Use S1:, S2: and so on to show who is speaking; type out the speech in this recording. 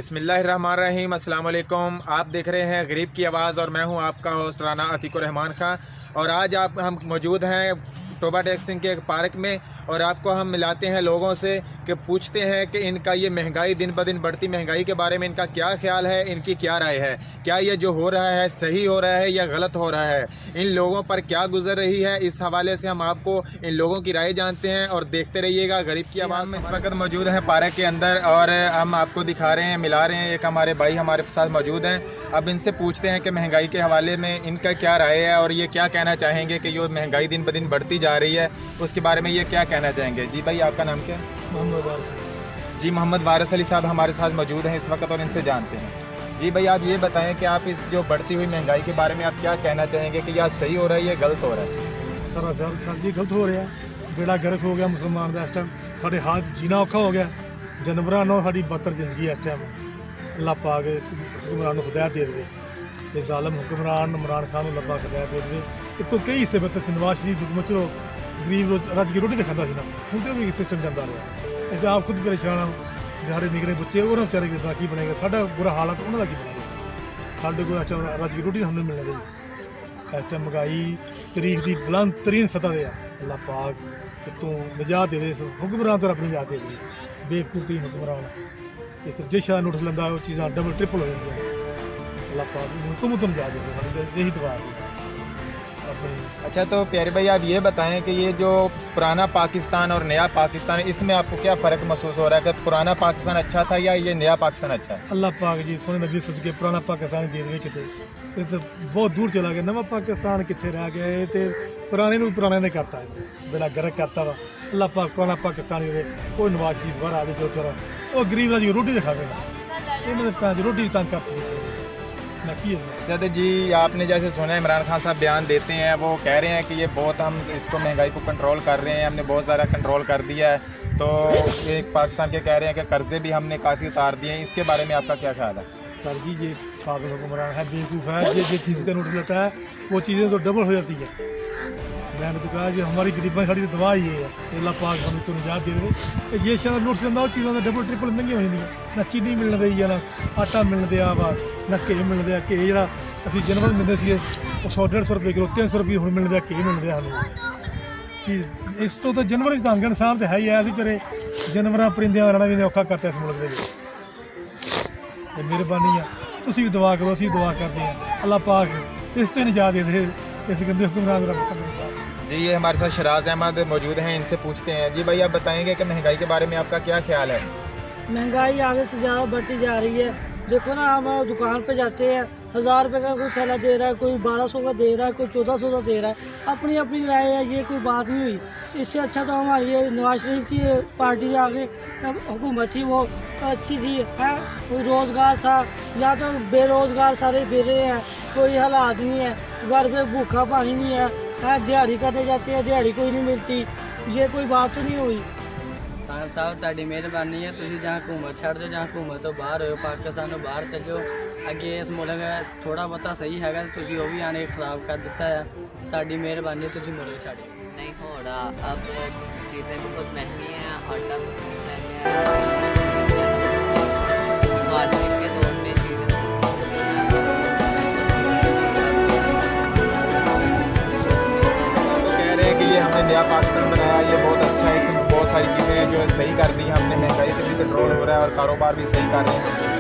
S1: बिस्मिल्लाहिर्रहमानिर्रहीम, अस्सलाम वालेकुम। आप देख रहे हैं गरीब की आवाज़ और मैं हूं आपका होस्ट राना अतीकुर रहमान खां। और आज हम मौजूद हैं टोबा टेक्सिंग के एक पार्क में और आपको हम मिलाते हैं लोगों से कि पूछते हैं कि इनका ये महंगाई, दिन ब दिन बढ़ती महंगाई के बारे में इनका क्या ख्याल है, इनकी क्या राय है, क्या ये जो हो रहा है सही हो रहा है या गलत हो रहा है, इन लोगों पर क्या गुजर रही है। इस हवाले से हम आपको इन लोगों की राय जानते हैं और देखते रहिएगा गरीब की आवाज़ में। इस वक्त मौजूद हैं पार्क के अंदर और हम आपको दिखा रहे हैं, मिला रहे हैं। एक हमारे भाई हमारे साथ मौजूद हैं। अब इनसे पूछते हैं कि महंगाई के हवाले में इनका क्या राय है और ये क्या कहना चाहेंगे कि जो महंगाई दिन ब दिन बढ़ती जा रही है उसके बारे में ये क्या कहना चाहेंगे। जी भाई, आपका नाम क्या है?
S2: मोहम्मद वारिस।
S1: जी, मोहम्मद वारिस अली साहब हमारे साथ मौजूद हैं इस वक्त और इनसे जानते हैं। जी भाई, आप ये बताएं कि आप इस जो बढ़ती हुई महंगाई के बारे में आप क्या कहना चाहेंगे कि यह सही हो रहा है या गलत हो रहा है?
S2: सर जी गलत हो रहा है। बेड़ा गर्क हो गया मुसलमान का। इस टाइम साढ़े हाथ जीना औखा हो गया। जानवरों नालों साड़ी बदतर जिंदगी इस टाइम। अल्लाह पाक इस हुक्मरान को हिदायत दे दे। ये जालिम हुक्मरान इमरान खान को अल्लाह हिदायत दे दे। एक तो कई हिस्से बदतर नवाज शरीफ हुकूमत चलो गरीब रज की रोटी तो खाता ना, हूँ तो भी सिस्टम चलता रहा। इस आप खुद परेशान हाँ। साढ़े निकले बच्चे और बेचारे का की बनेगा, साढ़ा बुरा हाल है तो उन्होंने की बनेगा। साढ़े को इस टाइम रज की रोटी हमने मिलने दी। इस टाइम महंगाई तरीक की बुलंद तरीन सतह दे। अल्लाह पाक तू निजात दे दे, हुक्मरान तो अपनी निजात दे दे। बेवकूफ तरीन हुक्मरान इस जिस शा नोटिस लेंदा वो चीज़ा डबल ट्रिपल हो जाती है। अल्लाह पाक इस हुकूमत को निजात दे दे, साड़ी यही दुआ है।
S1: अच्छा, तो प्यारे भाई आप ये बताएं कि ये जो पुराना पाकिस्तान और नया पाकिस्तान है इसमें आपको क्या फ़र्क महसूस हो रहा है कि पुराना पाकिस्तान अच्छा था या ये नया पाकिस्तान अच्छा है?
S2: अल्लाह पाक जी सोने नबी सदके पुराना पाकिस्तान दे दे किते। ये तो बहुत दूर चला गया। नवा पाकिस्तान कितने रह गया? ये तो पुराने को पुराने ने करता है, बेड़ा गर्क करता वा। अल्लाह पाक पुराना पाकिस्तान दे कोई नवाज शरीफ बाहर आ जाए जो करा वो गरीब राजी रोटी दिखावे ना, इन्होंने रोटी तंग करती है।
S1: अच्छा, तो जी आपने जैसे सुना इमरान खान साहब बयान देते हैं, वो कह रहे हैं कि ये बहुत हम इसको महंगाई को कंट्रोल कर रहे हैं, हमने बहुत ज़्यादा कंट्रोल कर दिया है। तो एक पाकिस्तान के कह रहे हैं कि कर्जे भी हमने काफ़ी उतार दिए हैं, इसके बारे में आपका क्या ख्याल है?
S2: सर जी ये पागल हुक्मरान है, बेवकूफ़ है। ये चीज़ का नोटिस लेता है वो चीज़ें तो डबल हो जाती है। मैंने तो कहा कि हमारी गरीबा साड़ी दवा ये है, अल्लाह पाक हमें तो निजात दे दे। ये शायद नोटिस लेंदा वो चीज़ों डबल ट्रिपल महंगी हो जाती ना। चीनी मिलने दी है, ना आटा मिलने दिया बाहर, ना घे मिलने दिया। घे जो असी जनवरी में दिंदे थे 100-150 रुपये किलो, 300 रुपये हूँ मिलने दिया। घे मिलने दिया कि इस तो जनवरी तंग इंसान तो है ही है। अभी बेचारे जानवर परिंदियां रहना भी औखा करते इस मुल्क के। मेहरबानी है, तुम भी दुआ करो, असी दुआ करते हैं। अल्लाह पाक इस ते निजात दे दे इस गंदे हुक्मरान को।
S1: जी, ये हमारे साथ शराज अहमद मौजूद हैं, इनसे पूछते हैं। जी भाई, आप बताएंगे कि महंगाई के बारे में आपका क्या ख्याल है?
S3: महंगाई आगे से ज़्यादा बढ़ती जा रही है। देखो ना, हम दुकान पे जाते हैं 1000 रुपये का कोई थैला दे रहा है, कोई 1200 का दे रहा है, कोई 1400 का दे रहा है। अपनी अपनी राय है, ये कोई बात नहीं हुई। इससे अच्छा तो हमारी ये नवाज शरीफ की पार्टी आगे हुकूमत थी वो अच्छी थी है। कोई रोज़गार था, या तो बेरोज़गार सारे फिर हैं, कोई हालात नहीं है, घर पे भूखा पानी नहीं है, दिहाड़ी करने जाते हैं दिहाड़ी कोई नहीं मिलती। ये कोई बात तो नहीं हुई।
S4: हाँ साहब, ताड़ी मेहरबानी है। तुम जहाँ हुकूमत छड़ दो, जहाँ हुकूमत तो बाहर हो, पाकिस्तान तो बाहर चल जाओ। अगे इस मुल्क थोड़ा बहुता सही है, तुम वो भी आने खराब कर दिता है। ताड़ी मेहरबानी तुम मुल्क छाड़ो।
S5: नहीं हो रहा, अब चीज़ें बहुत महंगी हैं, आटा बहुत महंगा है। आजकल के दौर में चीज़ें सस्ती हो गई हैं।
S1: तो कह रहे हैं कि ये हमने नया पाकिस्तान बनाया, ये बहुत अच्छा है, इसमें बहुत सारी चीज़ें जो है सही कर दी हमने, महंगाई पे भी कंट्रोल हो रहा है और कारोबार भी सही कर रहे हैं।